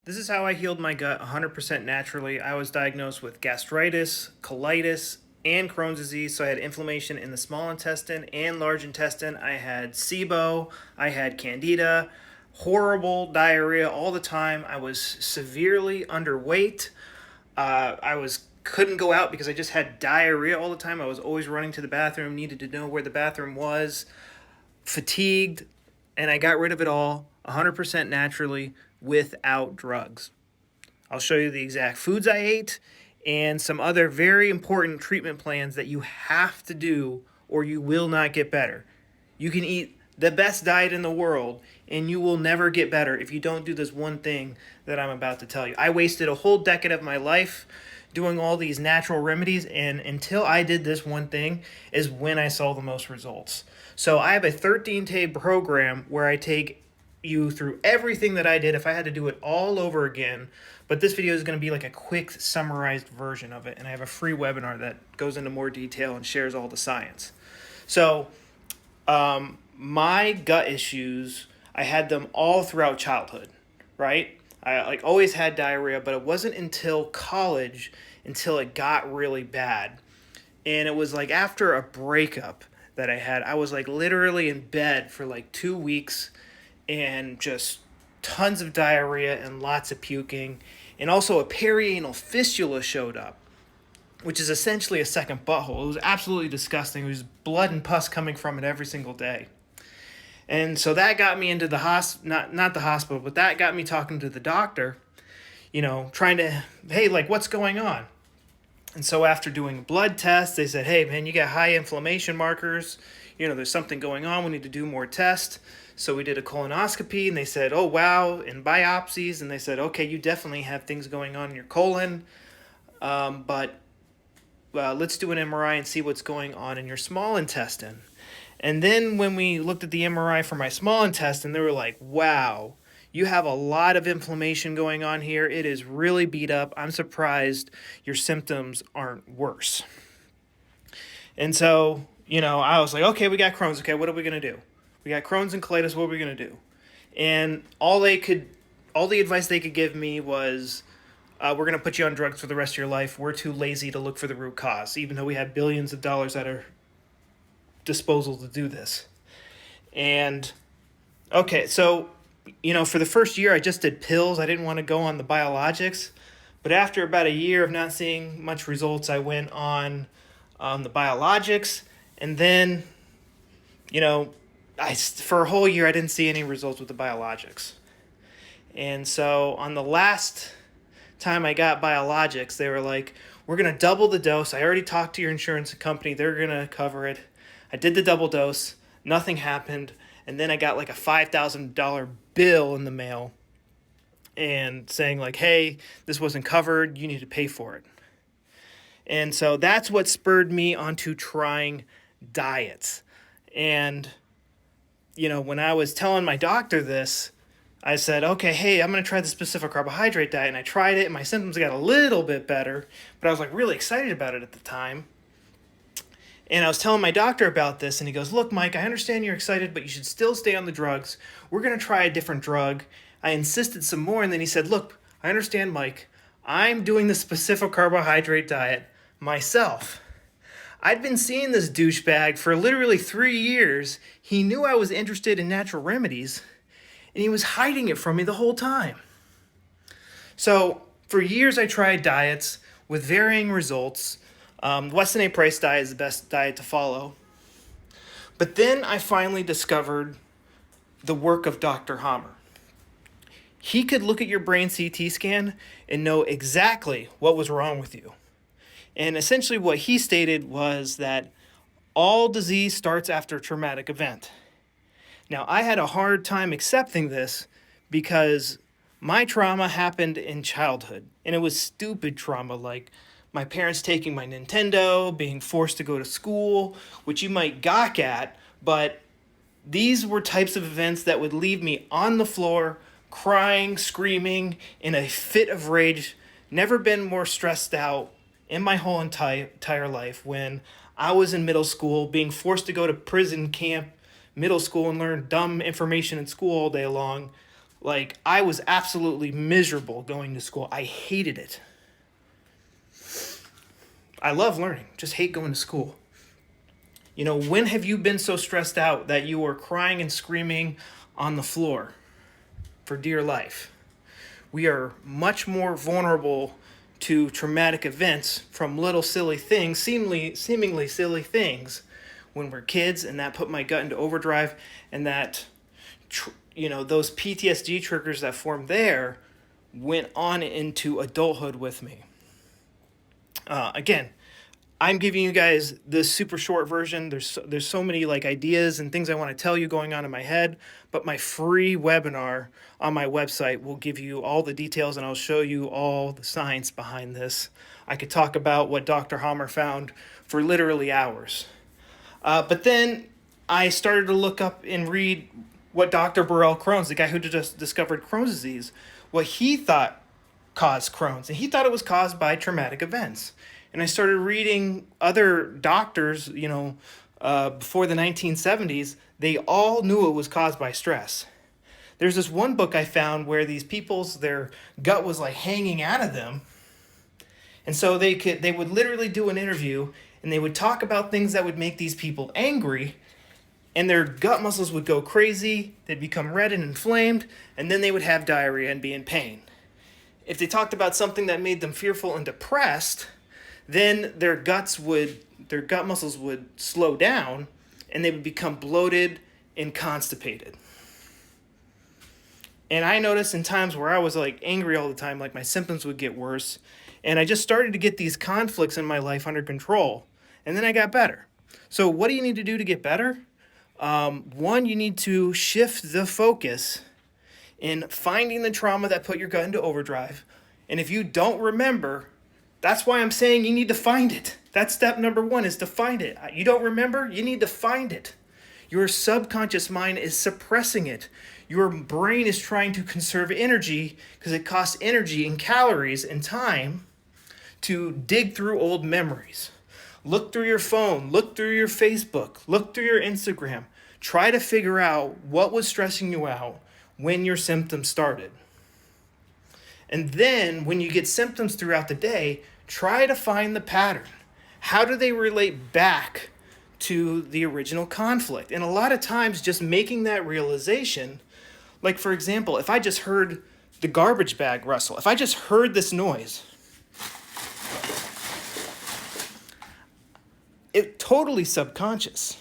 This is how I healed my gut 100% naturally. I was diagnosed with gastritis, colitis, and Crohn's disease. So I had inflammation in the small intestine and large intestine. I had SIBO, I had candida, horrible diarrhea all the time. I was severely underweight. I was couldn't go out because I just had diarrhea all the time. I was always running to the bathroom, needed to know where the bathroom was, fatigued, and I got rid of it all 100% naturally without drugs. I'll show you the exact foods I ate and some other very important treatment plans that you have to do or you will not get better. You can eat the best diet in the world and you will never get better if you don't do this one thing that I'm about to tell you. I wasted a whole decade of my life doing all these natural remedies, and until I did this one thing is when I saw the most results. So I have a 13-day program where I take you through everything that I did if I had to do it all over again. But this video is going to be like a quick summarized version of it, and I have a free webinar that goes into more detail and shares all the science. So my gut issues, I had them all throughout childhood, right? I like always had diarrhea, but it wasn't until college until it got really bad. And it was like after a breakup that I had, I was like literally in bed for like 2 weeks and just tons of diarrhea and lots of puking. And also a perianal fistula showed up, which is essentially a second butthole. It was absolutely disgusting. It was blood and pus coming from it every single day. And so that got me into the not the hospital, but that got me talking to the doctor, trying to, hey, like, what's going on? And so after doing blood tests, they said, hey, man, you got high inflammation markers. There's something going on. We need to do more tests. So we did a colonoscopy, and they said, oh, wow, and biopsies. And they said, okay, you definitely have things going on in your colon, but let's do an MRI and see what's going on in your small intestine. And then when we looked at the MRI for my small intestine, they were like, wow, you have a lot of inflammation going on here. It is really beat up. I'm surprised your symptoms aren't worse. And so, I was like, okay, we got Crohn's. Okay, what are we going to do? We got Crohn's and colitis. What are we going to do? And all the advice they could give me was, we're going to put you on drugs for the rest of your life. We're too lazy to look for the root cause, even though we have billions of dollars at our disposal to do this. And okay, so for the first year I just did pills. I didn't want to go on the biologics, but after about a year of not seeing much results, I went on the biologics, and then for a whole year I didn't see any results with the biologics. And so on the last time I got biologics, they were like, we're going to double the dose. I already talked to your insurance company. They're going to cover it. I did the double dose. Nothing happened. And then I got like a $5,000 bill in the mail and saying like, hey, this wasn't covered. You need to pay for it. And so that's what spurred me onto trying diets. And, when I was telling my doctor this, I said, okay, hey, I'm going to try the specific carbohydrate diet. And I tried it, and my symptoms got a little bit better, but I was like really excited about it at the time. And I was telling my doctor about this, and he goes, look, Mike, I understand you're excited, but you should still stay on the drugs. We're going to try a different drug. I insisted some more, and then he said, look, I understand, Mike. I'm doing the specific carbohydrate diet myself. I'd been seeing this douchebag for literally 3 years. He knew I was interested in natural remedies, and he was hiding it from me the whole time. So for years, I tried diets with varying results. Weston A. Price diet is the best diet to follow. But then I finally discovered the work of Dr. Hammer. He could look at your brain CT scan and know exactly what was wrong with you. And essentially what he stated was that all disease starts after a traumatic event. Now, I had a hard time accepting this because my trauma happened in childhood, and it was stupid trauma, like my parents taking my Nintendo, being forced to go to school, which you might gawk at, but these were types of events that would leave me on the floor, crying, screaming, in a fit of rage. Never been more stressed out in my whole entire life when I was in middle school, being forced to go to prison camp, middle school, and learn dumb information in school all day long, Like, I was absolutely miserable going to school. I hated it. I love learning, just hate going to school. You know, when have you been so stressed out that you were crying and screaming on the floor for dear life? We are much more vulnerable to traumatic events from little silly things, seemingly silly things, when we're kids, and that put my gut into overdrive, and that, those PTSD triggers that formed there went on into adulthood with me. Again, I'm giving you guys this super short version. There's so many like ideas and things I want to tell you going on in my head, but my free webinar on my website will give you all the details, and I'll show you all the science behind this. I could talk about what Dr. Hammer found for literally hours. But then I started to look up and read what Dr. Burrell Crohn's, the guy who just discovered Crohn's disease, what he thought caused Crohn's, and he thought it was caused by traumatic events. And I started reading other doctors, before the 1970s, they all knew it was caused by stress. There's this one book I found where these people's, their gut was like hanging out of them. And so they would literally do an interview and they would talk about things that would make these people angry, and their gut muscles would go crazy, they'd become red and inflamed, and then they would have diarrhea and be in pain. If they talked about something that made them fearful and depressed, then their gut muscles would slow down and they would become bloated and constipated. And I noticed in times where I was like angry all the time, like my symptoms would get worse, and I just started to get these conflicts in my life under control, and then I got better. So what do you need to do to get better? One, you need to shift the focus in finding the trauma that put your gut into overdrive. And if you don't remember, that's why I'm saying you need to find it. That's step number one, is to find it. You don't remember? You need to find it. Your subconscious mind is suppressing it. Your brain is trying to conserve energy because it costs energy and calories and time to dig through old memories. Look through your phone, look through your Facebook, look through your Instagram. Try to figure out what was stressing you out when your symptoms started. And then when you get symptoms throughout the day, try to find the pattern. How do they relate back to the original conflict? And a lot of times just making that realization, like for example, if I just heard the garbage bag rustle, if I just heard this noise, it totally subconscious.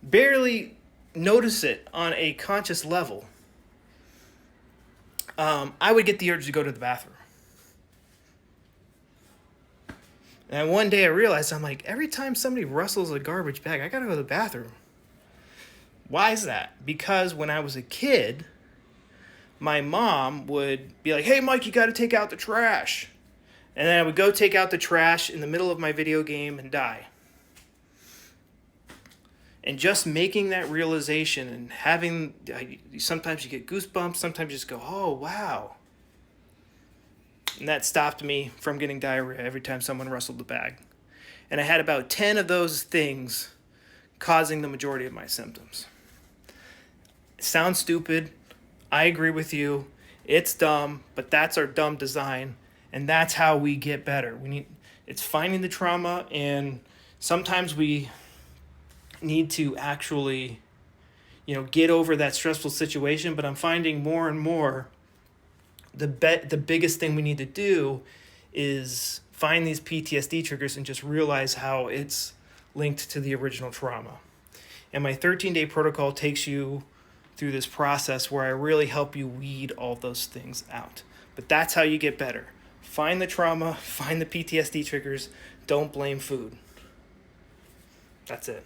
Barely notice it on a conscious level. I would get the urge to go to the bathroom. And one day I realized, I'm like, every time somebody rustles a garbage bag, I gotta go to the bathroom. Why is that? Because when I was a kid, my mom would be like, hey, Mike, you gotta take out the trash. And then I would go take out the trash in the middle of my video game and die. And just making that realization and having, sometimes you get goosebumps, sometimes you just go, oh, wow. And that stopped me from getting diarrhea every time someone rustled the bag. And I had about 10 of those things causing the majority of my symptoms. It sounds stupid. I agree with you. It's dumb, but that's our dumb design. And that's how we get better. It's finding the trauma, and sometimes we need to actually, get over that stressful situation. But I'm finding more and more the biggest thing we need to do is find these PTSD triggers and just realize how it's linked to the original trauma. And my 13-day protocol takes you through this process where I really help you weed all those things out. But that's how you get better. Find the trauma, find the PTSD triggers, don't blame food. That's it.